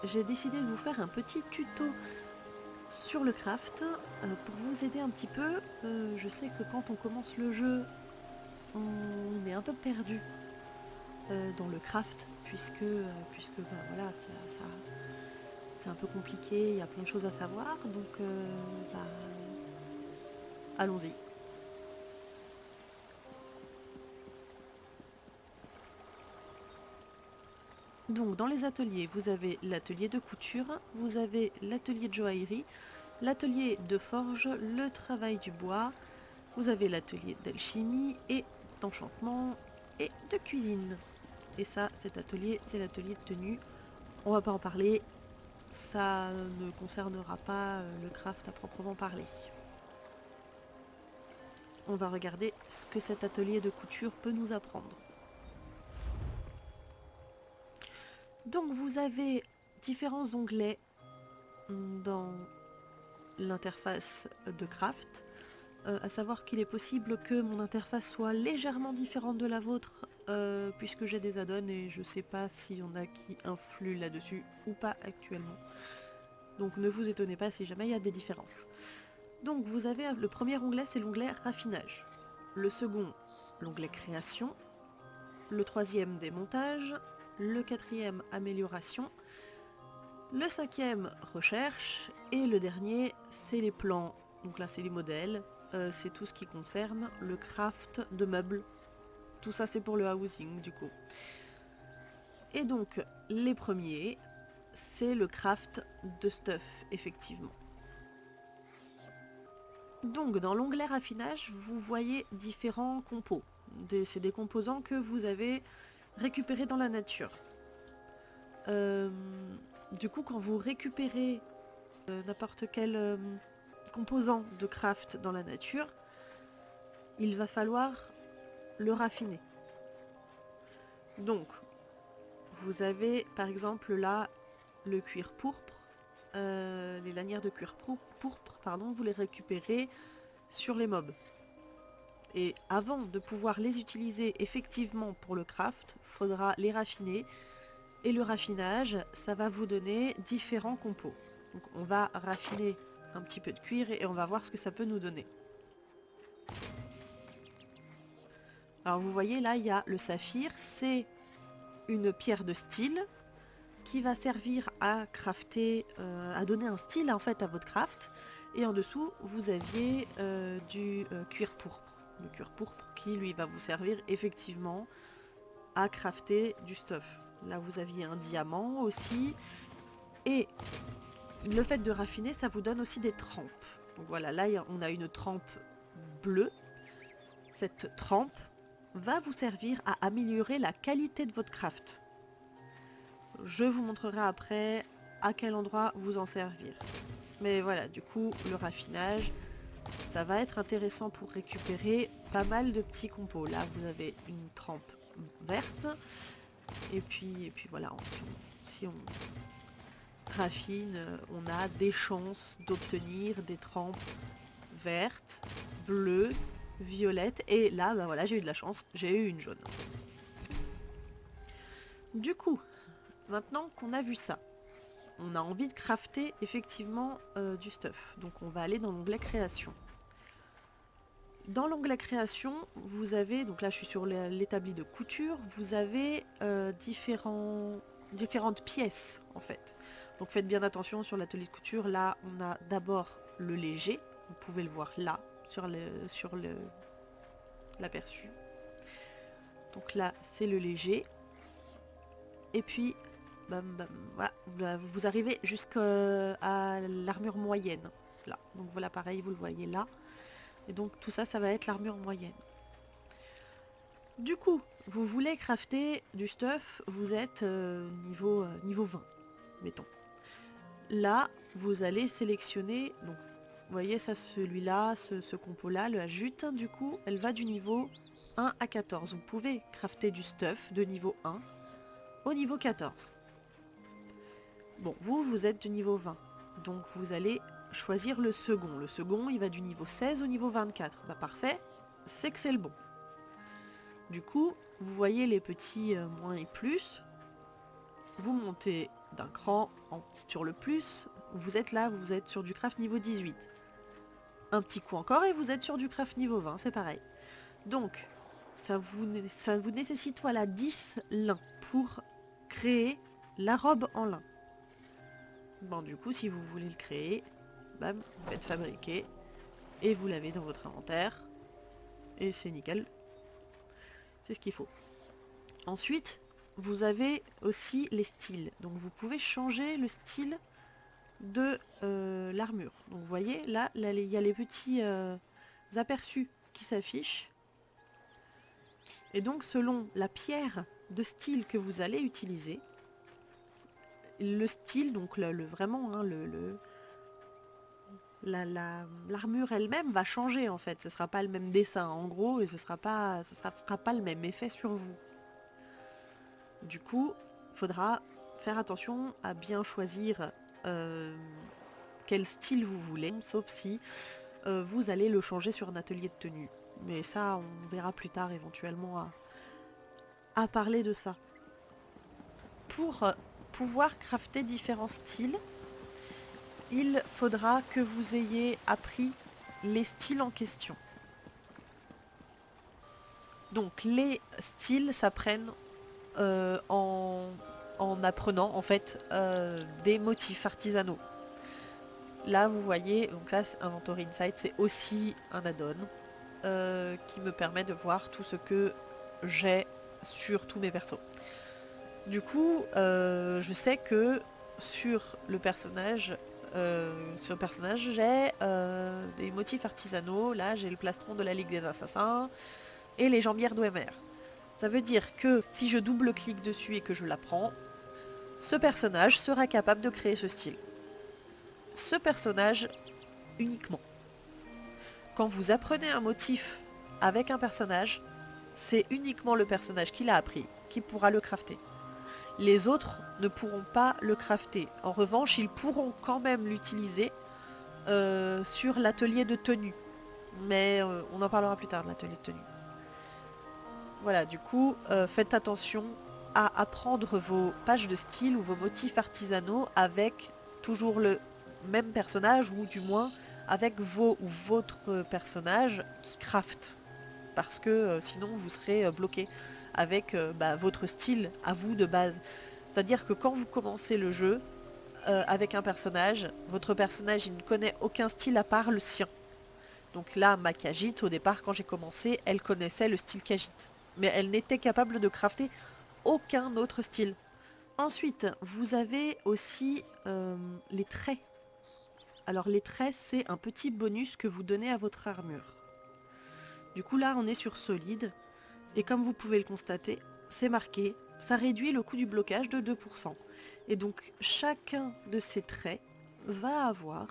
j'ai décidé de vous faire un petit tuto sur le craft pour vous aider un petit peu. Je sais que quand on commence le jeu, on est un peu perdu dans le craft, puisque bah, voilà, c'est un peu compliqué, il y a plein de choses à savoir, donc bah, allons-y. Donc dans les ateliers, vous avez l'atelier de couture, vous avez l'atelier de joaillerie, l'atelier de forge, le travail du bois, vous avez l'atelier d'alchimie et d'enchantement et de cuisine. Et ça, cet atelier, c'est l'atelier de tenue. On va pas en parler, ça ne concernera pas le craft à proprement parler. On va regarder ce que cet atelier de couture peut nous apprendre. Donc vous avez différents onglets dans l'interface de craft. À savoir qu'il est possible que mon interface soit légèrement différente de la vôtre puisque j'ai des add-ons et je sais pas s'il y en a qui influent là-dessus ou pas actuellement. Donc ne vous étonnez pas si jamais il y a des différences. Donc vous avez le premier onglet, c'est l'onglet raffinage. Le second, l'onglet création. Le troisième, démontage. Le quatrième, amélioration. Le cinquième, recherche. Et le dernier, c'est les plans. Donc là, c'est les modèles. C'est tout ce qui concerne le craft de meubles. Tout ça, c'est pour le housing, du coup. Et donc, les premiers, c'est le craft de stuff, effectivement. Donc, dans l'onglet raffinage, vous voyez différents compos. C'est des composants que vous avez récupérés dans la nature. Du coup, quand vous récupérez n'importe quel composant de craft dans la nature, il va falloir le raffiner. Donc, vous avez par exemple là le cuir pourpre, les lanières de cuir pourpre, pardon, vous les récupérez sur les mobs. Et avant de pouvoir les utiliser effectivement pour le craft, il faudra les raffiner. Et le raffinage, ça va vous donner différents compos. Donc on va raffiner un petit peu de cuir et on va voir ce que ça peut nous donner. Alors vous voyez là, il y a le saphir, c'est une pierre de style qui va servir à crafter, à donner un style en fait à votre craft. Et en dessous, vous aviez du cuir pourpre. Le cuir pourpre qui lui va vous servir effectivement à crafter du stuff. Là vous aviez un diamant aussi. Et le fait de raffiner, ça vous donne aussi des trempes. Donc voilà, là on a une trempe bleue. Cette trempe va vous servir à améliorer la qualité de votre craft. Je vous montrerai après à quel endroit vous en servir. Mais voilà, du coup, le raffinage, ça va être intéressant pour récupérer pas mal de petits compos. Là, vous avez une trempe verte. Et puis voilà, si on raffine, on a des chances d'obtenir des trempes vertes, bleues, violettes. Et là, bah voilà, j'ai eu de la chance, j'ai eu une jaune. Du coup, maintenant qu'on a vu ça, on a envie de crafter effectivement du stuff. Donc on va aller dans l'onglet création. Dans l'onglet création, vous avez, donc là je suis sur l'établi de couture, vous avez différentes pièces en fait. Donc faites bien attention sur l'atelier de couture, là on a d'abord le léger, vous pouvez le voir là, sur l'aperçu. Donc là c'est le léger. Et puis, bam, bam, voilà, vous arrivez jusqu'à l'armure moyenne. Là. Donc voilà, pareil, vous le voyez là. Et donc tout ça, ça va être l'armure moyenne. Du coup, vous voulez crafter du stuff, vous êtes niveau 20, mettons. Là, vous allez sélectionner, donc vous voyez ça, celui-là, ce compo-là, le jute, du coup, elle va du niveau 1 à 14. Vous pouvez crafter du stuff de niveau 1 au niveau 14. Bon, vous êtes du niveau 20, donc vous allez choisir le second. Le second, il va du niveau 16 au niveau 24. Bah parfait, c'est que c'est le bon. Du coup, vous voyez les petits moins et plus. vous montez d'un cran sur le plus, vous êtes là, vous êtes sur du craft niveau 18. Un petit coup encore et vous êtes sur du craft niveau 20, c'est pareil. Donc, ça vous nécessite voilà 10 lins pour créer la robe en lin. Bon, du coup, si vous voulez le créer, bam, vous faites fabriquer et vous l'avez dans votre inventaire. Et c'est nickel. C'est ce qu'il faut. Ensuite, vous avez aussi les styles. Donc vous pouvez changer le style de l'armure. Donc vous voyez, là, il y a les petits aperçus qui s'affichent. Et donc selon la pierre de style que vous allez utiliser, le style, donc vraiment, hein, l'armure elle-même va changer en fait. Ce ne sera pas le même dessin en gros et ce sera pas, fera pas le même effet sur vous. Du coup, il faudra faire attention à bien choisir quel style vous voulez, sauf si vous allez le changer sur un atelier de tenue. Mais ça, on verra plus tard éventuellement à parler de ça. Pour pouvoir crafter différents styles, il faudra que vous ayez appris les styles en question. Donc les styles s'apprennent en apprenant en fait des motifs artisanaux. Là vous voyez, donc ça c'est Inventory Insight, c'est aussi un add-on qui me permet de voir tout ce que j'ai sur tous mes persos. Du coup, je sais que sur le personnage, j'ai des motifs artisanaux. Là, j'ai le plastron de la Ligue des Assassins et les jambières d'OMR. Ça veut dire que si je double-clique dessus et que je l'apprends, ce personnage sera capable de créer ce style. Ce personnage uniquement. Quand vous apprenez un motif avec un personnage, c'est uniquement le personnage qui l'a appris qui pourra le crafter. Les autres ne pourront pas le crafter. En revanche, ils pourront quand même l'utiliser sur l'atelier de tenue. Mais on en parlera plus tard de l'atelier de tenue. Voilà, du coup, faites attention à apprendre vos pages de style ou vos motifs artisanaux avec toujours le même personnage, ou du moins avec vos ou votre personnage qui craft. Parce que sinon vous serez bloqué avec votre style à vous de base. C'est-à-dire que quand vous commencez le jeu avec un personnage, votre personnage il ne connaît aucun style à part le sien. Donc là, ma Khajiit, au départ, quand j'ai commencé, elle connaissait le style Khajiit. Mais elle n'était capable de crafter aucun autre style. Ensuite, vous avez aussi les traits. Alors les traits, c'est un petit bonus que vous donnez à votre armure. Du coup là, on est sur solide. Et comme vous pouvez le constater, c'est marqué, ça réduit le coût du blocage de 2%. Et donc chacun de ces traits va avoir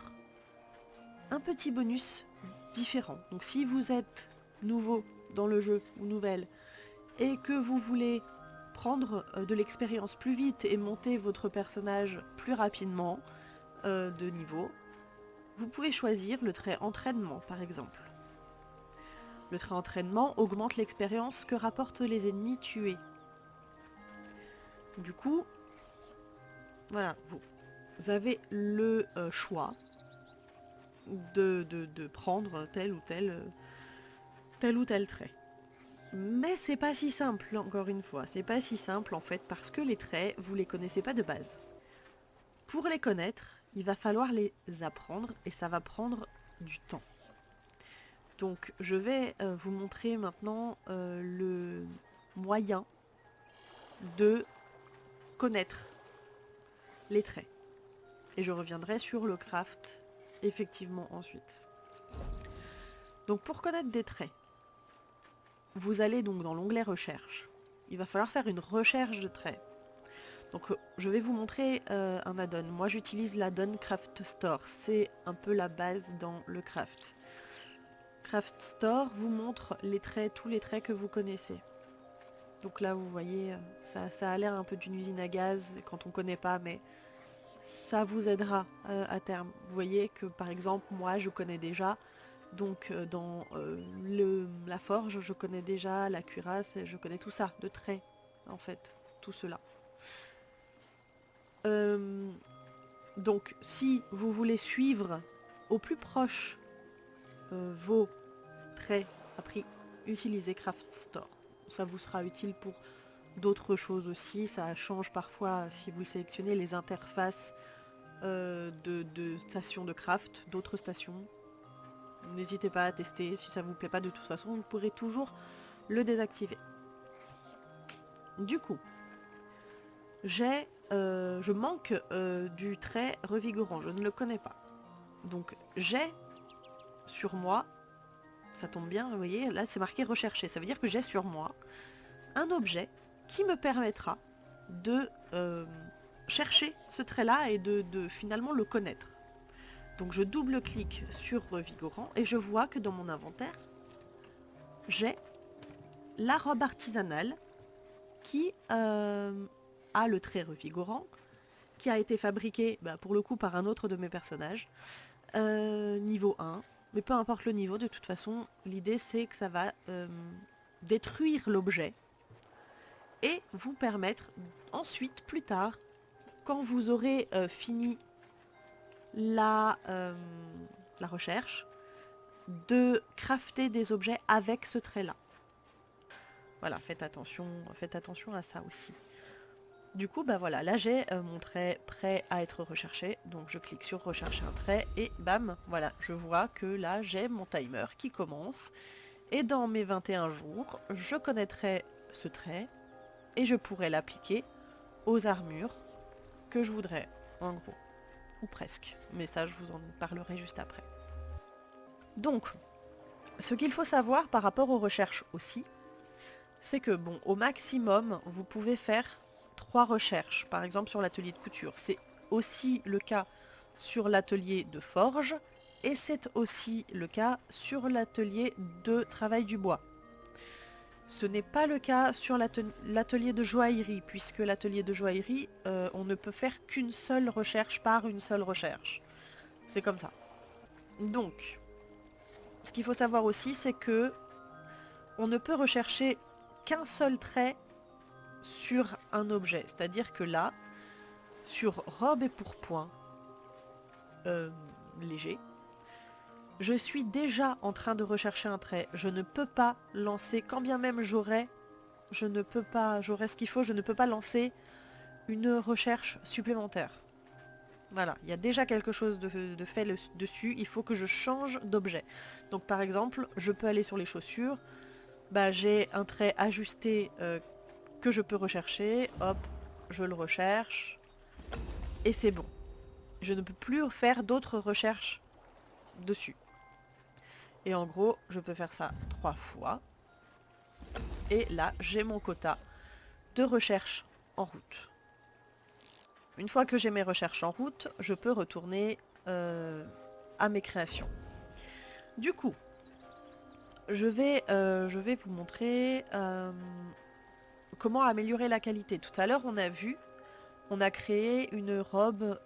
un petit bonus différent. Donc si vous êtes nouveau dans le jeu ou nouvelle et que vous voulez prendre de l'expérience plus vite et monter votre personnage plus rapidement de niveau, vous pouvez choisir le trait entraînement par exemple. Le trait entraînement augmente l'expérience que rapportent les ennemis tués. Du coup, voilà, vous avez le choix de prendre tel ou tel trait. Mais c'est pas si simple, encore une fois. C'est pas si simple en fait, parce que les traits, vous les connaissez pas de base. Pour les connaître, il va falloir les apprendre et ça va prendre du temps. Donc je vais vous montrer maintenant le moyen de connaître les traits. Et je reviendrai sur le craft effectivement ensuite. Donc pour connaître des traits, vous allez donc dans l'onglet recherche. Il va falloir faire une recherche de traits. Donc je vais vous montrer un add-on. Moi j'utilise l'add-on Craft Store. C'est un peu la base dans le craft. Craft Store vous montre les traits, tous les traits que vous connaissez. Donc là vous voyez, ça a l'air un peu d'une usine à gaz quand on ne connaît pas, mais ça vous aidera à terme. Vous voyez que par exemple moi je connais déjà, donc dans la forge je connais déjà la cuirasse, je connais tout ça, de traits en fait, tout cela. Euh, donc si vous voulez suivre au plus proche vos traits à prix, utilisez Craft Store. Ça vous sera utile pour d'autres choses aussi. Ça change parfois, si vous le sélectionnez, les interfaces de stations de craft, d'autres stations. N'hésitez pas à tester. Si ça vous plaît pas, de toute façon, vous pourrez toujours le désactiver. Du coup, je manque du trait revigorant. Je ne le connais pas. Donc j'ai sur moi, ça tombe bien, vous voyez, là c'est marqué rechercher. Ça veut dire que j'ai sur moi un objet qui me permettra de chercher ce trait-là et de finalement le connaître. Donc je double-clique sur revigorant et je vois que dans mon inventaire, j'ai la robe artisanale qui a le trait revigorant, qui a été fabriqué pour le coup par un autre de mes personnages, niveau 1. Mais peu importe le niveau, de toute façon, l'idée c'est que ça va détruire l'objet et vous permettre ensuite, plus tard, quand vous aurez fini la recherche, de crafter des objets avec ce trait-là. Voilà, faites attention à ça aussi. Du coup, voilà, là j'ai mon trait prêt à être recherché, donc je clique sur rechercher un trait et bam, voilà, je vois que là j'ai mon timer qui commence et dans mes 21 jours, je connaîtrai ce trait et je pourrai l'appliquer aux armures que je voudrais, en gros, ou presque, mais ça je vous en parlerai juste après. Donc, ce qu'il faut savoir par rapport aux recherches aussi, c'est que bon, au maximum, vous pouvez faire 3 recherches, par exemple sur l'atelier de couture. C'est aussi le cas sur l'atelier de forge et c'est aussi le cas sur l'atelier de travail du bois. Ce n'est pas le cas sur l'atelier de joaillerie, puisque l'atelier de joaillerie, on ne peut faire qu'une seule recherche par une seule recherche. C'est comme ça. Donc, ce qu'il faut savoir aussi, c'est que on ne peut rechercher qu'un seul trait sur un objet. C'est-à-dire que là, sur robe et pourpoint léger, je suis déjà en train de rechercher un trait. Je ne peux pas lancer, quand bien même j'aurais ce qu'il faut, je ne peux pas lancer une recherche supplémentaire. Voilà, il y a déjà quelque chose de fait dessus, il faut que je change d'objet. Donc par exemple, je peux aller sur les chaussures, j'ai un trait ajusté que je peux rechercher, hop, je le recherche, et c'est bon. Je ne peux plus faire d'autres recherches dessus. Et en gros, je peux faire ça 3 fois. Et là, j'ai mon quota de recherche en route. Une fois que j'ai mes recherches en route, je peux retourner à mes créations. Du coup, je vais vous montrer comment améliorer la qualité. Tout à l'heure, on a créé une robe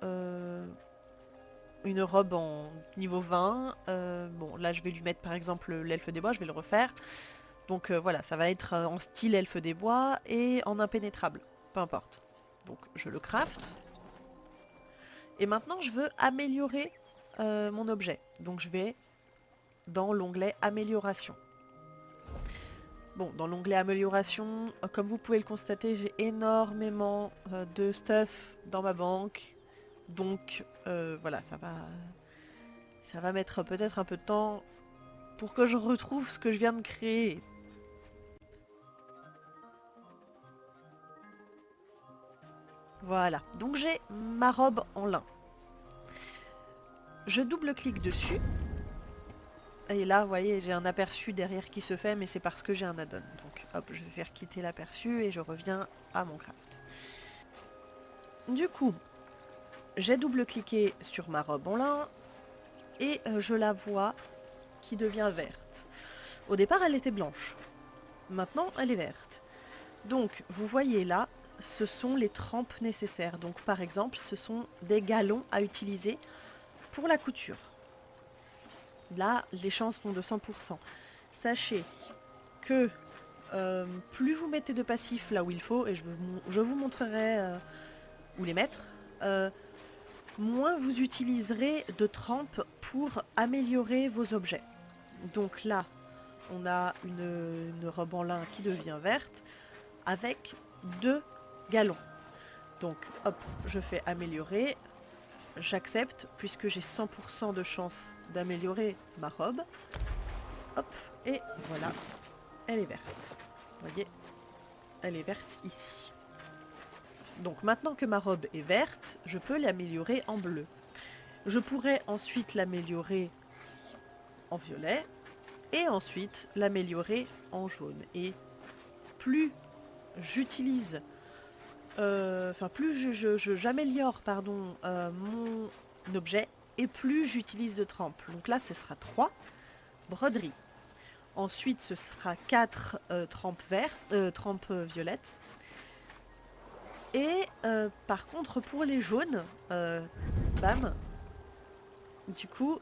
en niveau 20. Bon, là, je vais lui mettre par exemple l'elfe des bois, je vais le refaire. Donc voilà, ça va être en style elfe des bois et en impénétrable, peu importe. Donc je le craft. Et maintenant, je veux améliorer mon objet. Donc je vais dans l'onglet amélioration. Bon, dans l'onglet amélioration, comme vous pouvez le constater, j'ai énormément de stuff dans ma banque. Donc voilà, ça va mettre peut-être un peu de temps pour que je retrouve ce que je viens de créer. Voilà, donc j'ai ma robe en lin. Je double-clique dessus. Et là, vous voyez, j'ai un aperçu derrière qui se fait, mais c'est parce que j'ai un add-on. Donc hop, je vais faire quitter l'aperçu et je reviens à mon craft. Du coup, j'ai double-cliqué sur ma robe en lin et je la vois qui devient verte. Au départ, elle était blanche. Maintenant, elle est verte. Donc, vous voyez là, ce sont les trempes nécessaires. Donc, par exemple, ce sont des galons à utiliser pour la couture. Là, les chances sont de 100%. Sachez que plus vous mettez de passifs là où il faut, et je vous montrerai où les mettre, moins vous utiliserez de trempe pour améliorer vos objets. Donc là, on a une robe en lin qui devient verte avec 2 galons. Donc hop, je fais améliorer, j'accepte puisque j'ai 100% de chance d'améliorer ma robe. Hop, et voilà, elle est verte. Vous voyez, elle est verte ici. Donc maintenant que ma robe est verte, je peux l'améliorer en bleu. Je pourrais ensuite l'améliorer en violet et ensuite l'améliorer en jaune. Et plus j'utilise, plus j'améliore mon objet et plus j'utilise de trempe. Donc là, ce sera 3 broderies. Ensuite, ce sera 4 trempes violettes. Et par contre, pour les jaunes, bam, du coup,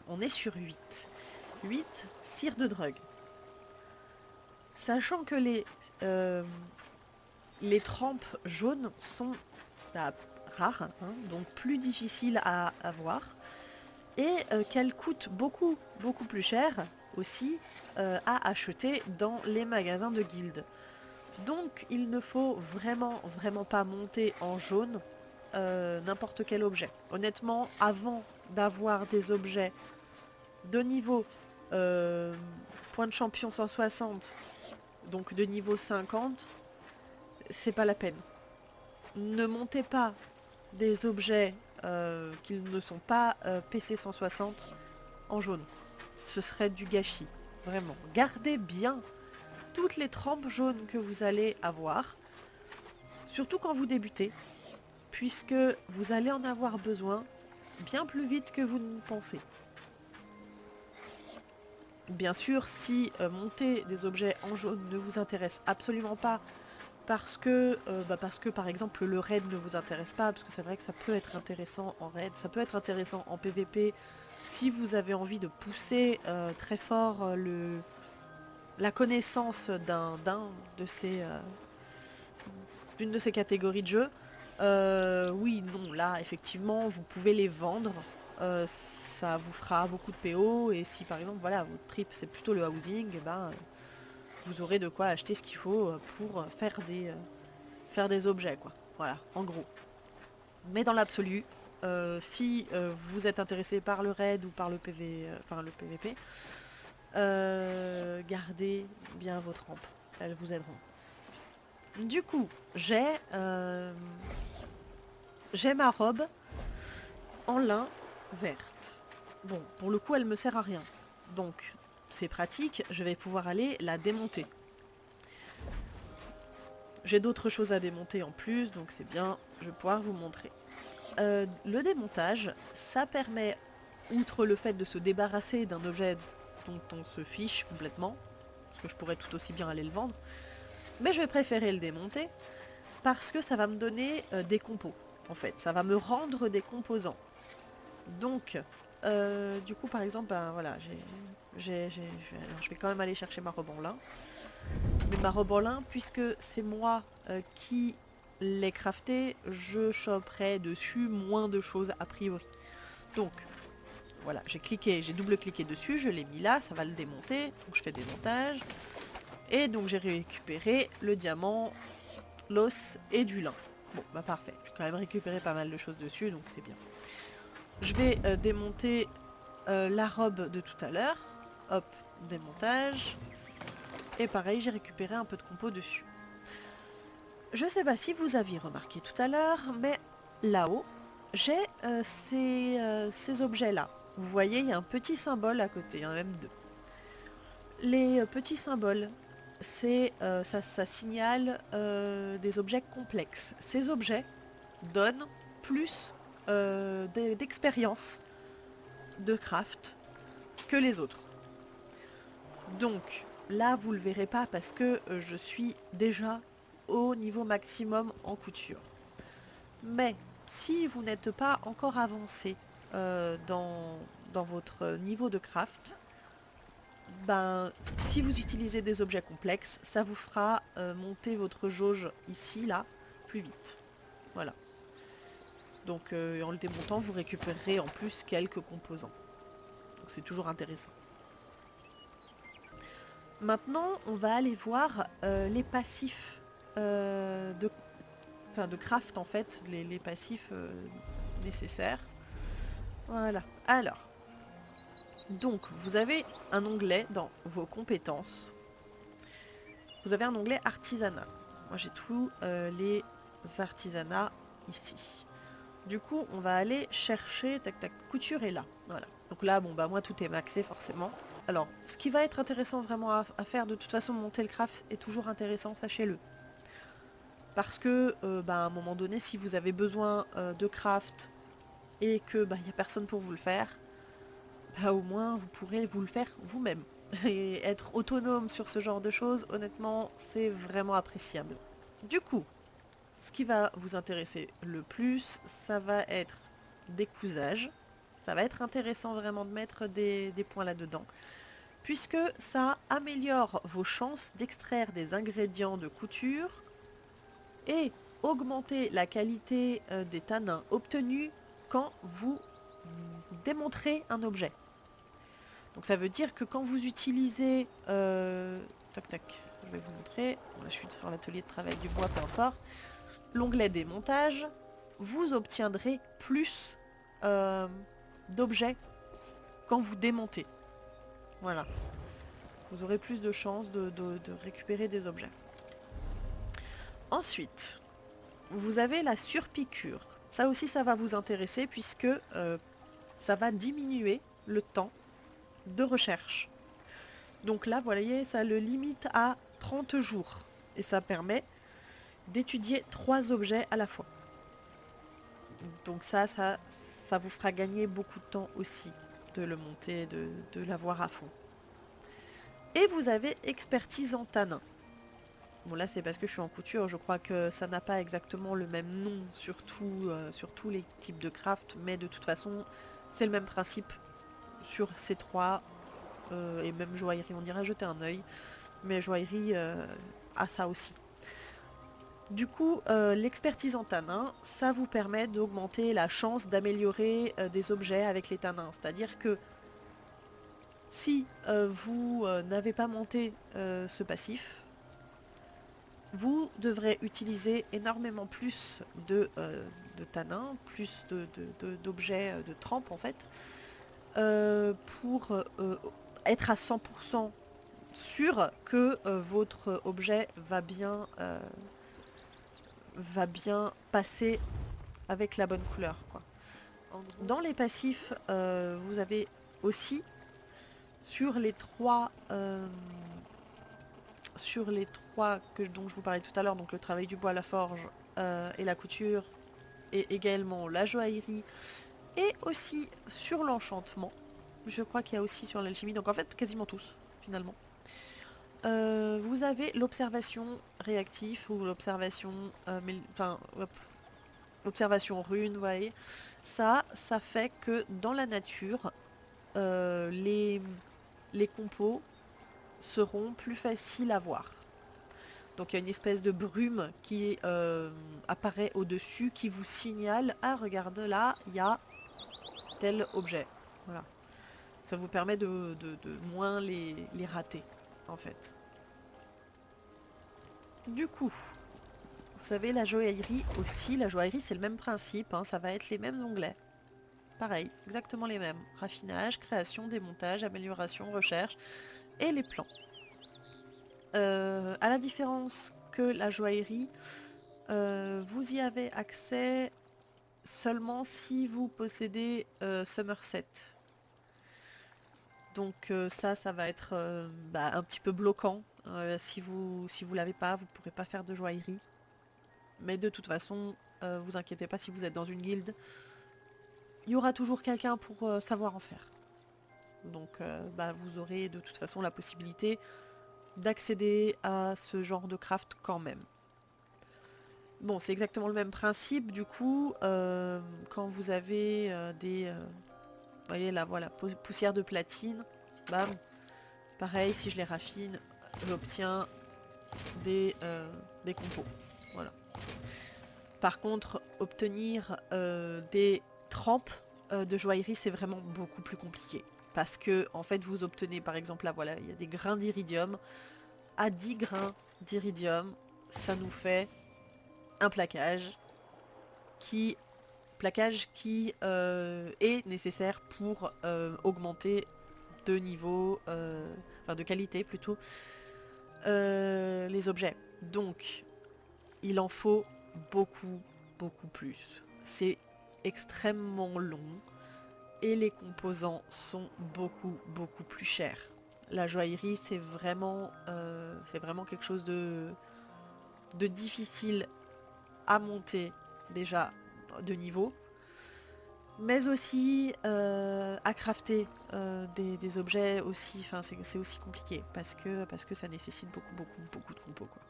on est sur 8. 8 cire de drogue. Sachant que les trempes jaunes sont rares, hein, donc plus difficiles à avoir, et qu'elles coûtent beaucoup plus cher aussi à acheter dans les magasins de guildes. Donc il ne faut vraiment pas monter en jaune n'importe quel objet. Honnêtement, avant d'avoir des objets de niveau point de champion 160, donc de niveau 50, c'est pas la peine. Ne montez pas des objets qui ne sont pas PC 160 en jaune. Ce serait du gâchis, vraiment. Gardez bien toutes les trempes jaunes que vous allez avoir, surtout quand vous débutez, puisque vous allez en avoir besoin bien plus vite que vous ne pensez. Bien sûr, si monter des objets en jaune ne vous intéresse absolument pas, parce que par exemple le raid ne vous intéresse pas, parce que c'est vrai que ça peut être intéressant en raid, ça peut être intéressant en PVP, si vous avez envie de pousser très fort la connaissance d'une de ces catégories de jeux, oui, non, là, effectivement, vous pouvez les vendre. Ça vous fera beaucoup de PO. Et si, par exemple, voilà, votre trip, c'est plutôt le housing, et ben, vous aurez de quoi acheter ce qu'il faut pour faire des objets, quoi. Voilà, en gros. Mais dans l'absolu, si vous êtes intéressé par le raid ou par le le PVP, gardez bien vos trempes. Elles vous aideront. Du coup, j'ai ma robe en lin verte. Bon, pour le coup, elle me sert à rien. Donc, c'est pratique, je vais pouvoir aller la démonter. J'ai d'autres choses à démonter en plus, donc c'est bien, je vais pouvoir vous montrer. Le démontage, ça permet, outre le fait de se débarrasser d'un objet dont on se fiche complètement, parce que je pourrais tout aussi bien aller le vendre, mais je vais préférer le démonter, parce que ça va me donner des compos, en fait. Ça va me rendre des composants. Donc, du coup, par exemple, ben voilà, je vais quand même aller chercher ma robe en lin. Mais ma robe en lin, puisque c'est moi qui l'ai craftée, je choperai dessus moins de choses a priori. Donc, voilà, j'ai double-cliqué dessus, je l'ai mis là, ça va le démonter. Donc je fais démontage. Et donc j'ai récupéré le diamant, l'os et du lin. Bon, bah parfait. J'ai quand même récupéré pas mal de choses dessus, donc c'est bien. Je vais démonter la robe de tout à l'heure. Hop, démontage. Et pareil, j'ai récupéré un peu de compo dessus. Je sais pas si vous aviez remarqué tout à l'heure, mais là-haut, j'ai ces objets-là. Vous voyez, il y a un petit symbole à côté, il y en a même 2. Les petits symboles, ça signale des objets complexes. Ces objets donnent plus d'expérience de craft que les autres. Donc là, vous le verrez pas parce que je suis déjà au niveau maximum en couture. Mais si vous n'êtes pas encore avancé dans votre niveau de craft, ben, si vous utilisez des objets complexes, ça vous fera monter votre jauge ici, là, plus vite. Voilà. Donc en le démontant, vous récupérerez en plus quelques composants. Donc c'est toujours intéressant. Maintenant, on va aller voir les passifs de craft en fait, les passifs nécessaires. Voilà. Alors, donc vous avez un onglet dans vos compétences. Vous avez un onglet artisanat. Moi j'ai tous les artisanats ici. Du coup, on va aller chercher, tac tac, couture est là. Voilà. Donc là, bon bah moi tout est maxé forcément. Alors, ce qui va être intéressant vraiment à faire, de toute façon, monter le craft est toujours intéressant, sachez-le. Parce que, à un moment donné, si vous avez besoin de craft et que il n'y a personne pour vous le faire, au moins vous pourrez vous le faire vous-même. Et être autonome sur ce genre de choses, honnêtement, c'est vraiment appréciable. Du coup, ce qui va vous intéresser le plus, ça va être des cousages. Ça va être intéressant vraiment de mettre des points là-dedans, puisque ça améliore vos chances d'extraire des ingrédients de couture et augmenter la qualité des tanins obtenus quand vous démontrez un objet. Donc ça veut dire que quand vous utilisez... tac tac, je vais vous montrer. Bon, là, je suis sur l'atelier de travail du bois, peu importe. L'onglet démontage, vous obtiendrez plus d'objets quand vous démontez. Voilà. Vous aurez plus de chances de récupérer des objets. Ensuite, vous avez la surpiqûre. Ça aussi, ça va vous intéresser puisque ça va diminuer le temps de recherche. Donc là, vous voyez, ça le limite à 30 jours. Et ça permet d'étudier 3 objets à la fois. Donc ça vous fera gagner beaucoup de temps aussi de le monter, de l'avoir à fond. Et vous avez expertise en tanin. Bon là c'est parce que je suis en couture, je crois que ça n'a pas exactement le même nom sur tous les types de craft, mais de toute façon c'est le même principe sur ces 3, et même joaillerie, on ira jeter un œil, mais joaillerie a ça aussi. Du coup, l'expertise en tanin, ça vous permet d'augmenter la chance d'améliorer des objets avec les tanins. C'est-à-dire que si vous n'avez pas monté ce passif, vous devrez utiliser énormément plus de tanins, plus d'objets de trempe en fait, pour être à 100% sûr que votre objet va bien passer avec la bonne couleur, quoi. Dans les passifs, vous avez aussi sur les 3 dont je vous parlais tout à l'heure, donc le travail du bois, la forge et la couture, et également la joaillerie, et aussi sur l'enchantement. Je crois qu'il y a aussi sur l'alchimie, donc en fait quasiment tous finalement. Vous avez l'observation réactif ou l'observation observation rune, vous voyez. Ça fait que dans la nature, les compos seront plus faciles à voir. Donc il y a une espèce de brume qui apparaît au-dessus, qui vous signale « Ah, regarde là, il y a tel objet ». Voilà. Ça vous permet de moins les rater, en fait. Du coup, vous savez, la joaillerie aussi. La joaillerie, c'est le même principe, hein, ça va être les mêmes onglets. Pareil, exactement les mêmes. Raffinage, création, démontage, amélioration, recherche et les plans. À la différence que la joaillerie, vous y avez accès seulement si vous possédez Somerset. Donc ça va être un petit peu bloquant. Si vous l'avez pas, vous pourrez pas faire de joaillerie. Mais de toute façon, vous inquiétez pas, si vous êtes dans une guilde, il y aura toujours quelqu'un pour savoir en faire. Donc vous aurez de toute façon la possibilité d'accéder à ce genre de craft quand même. Bon, c'est exactement le même principe du coup, quand vous avez vous voyez là, voilà, poussière de platine, bam, pareil, si je les raffine, j'obtiens des compos. Voilà. Par contre, obtenir des trempes de joaillerie, c'est vraiment beaucoup plus compliqué. Parce que, en fait, vous obtenez, par exemple, là, voilà, il y a des grains d'iridium. À 10 grains d'iridium, ça nous fait un plaquage qui est nécessaire pour augmenter de niveau, enfin de qualité plutôt, les objets. Donc, il en faut beaucoup, beaucoup plus. C'est extrêmement long et les composants sont beaucoup, beaucoup plus chers. La joaillerie, c'est vraiment quelque chose de difficile à monter déjà de niveau, mais aussi à crafter des objets aussi. Enfin, c'est aussi compliqué parce que ça nécessite beaucoup, beaucoup, beaucoup de compos, quoi,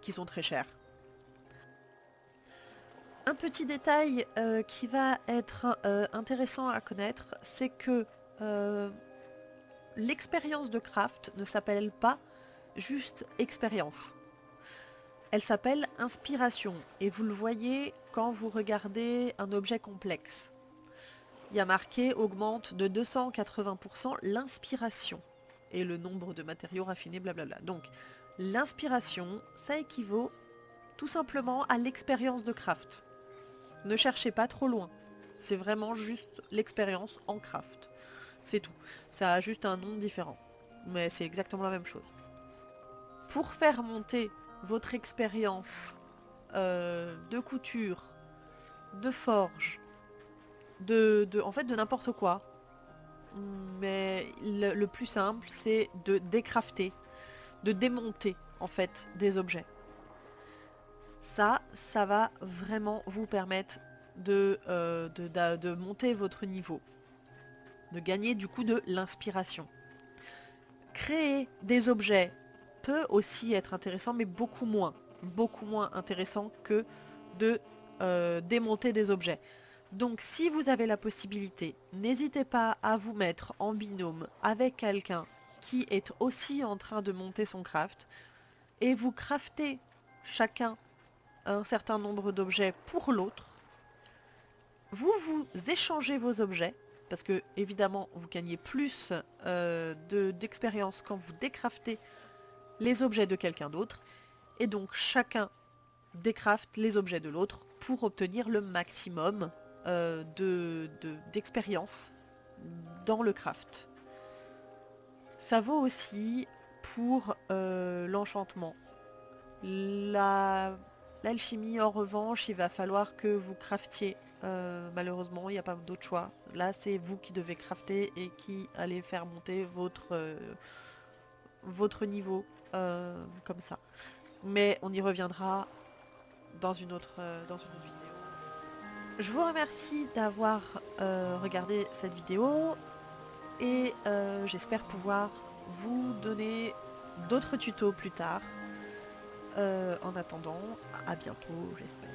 qui sont très chers. Un petit détail qui va être intéressant à connaître, c'est que l'expérience de craft ne s'appelle pas juste expérience. Elle s'appelle inspiration et vous le voyez quand vous regardez un objet complexe. Il y a marqué augmente de 280% l'inspiration et le nombre de matériaux raffinés, blablabla. Donc l'inspiration, ça équivaut tout simplement à l'expérience de craft. Ne cherchez pas trop loin. C'est vraiment juste l'expérience en craft. C'est tout. Ça a juste un nom différent. Mais c'est exactement la même chose. Pour faire monter votre expérience de couture, de forge, en fait de n'importe quoi. Mais le plus simple, c'est de décrafter, de démonter en fait des objets. Ça va vraiment vous permettre de monter votre niveau, de gagner du coup de l'inspiration. Créer des objets peut aussi être intéressant, mais beaucoup moins intéressant que de démonter des objets. Donc si vous avez la possibilité, n'hésitez pas à vous mettre en binôme avec quelqu'un qui est aussi en train de monter son craft et vous craftez chacun un certain nombre d'objets pour l'autre. Vous échangez vos objets parce que évidemment vous gagnez plus d'expérience quand vous décraftez les objets de quelqu'un d'autre et donc chacun décrafte les objets de l'autre pour obtenir le maximum d'expérience dans le craft. Ça vaut aussi pour l'enchantement. L'alchimie, en revanche, il va falloir que vous craftiez. Malheureusement, il n'y a pas d'autre choix. Là, c'est vous qui devez crafter et qui allez faire monter votre niveau comme ça. Mais on y reviendra dans une autre vidéo. Je vous remercie d'avoir regardé cette vidéo et j'espère pouvoir vous donner d'autres tutos plus tard. En attendant, à bientôt, j'espère.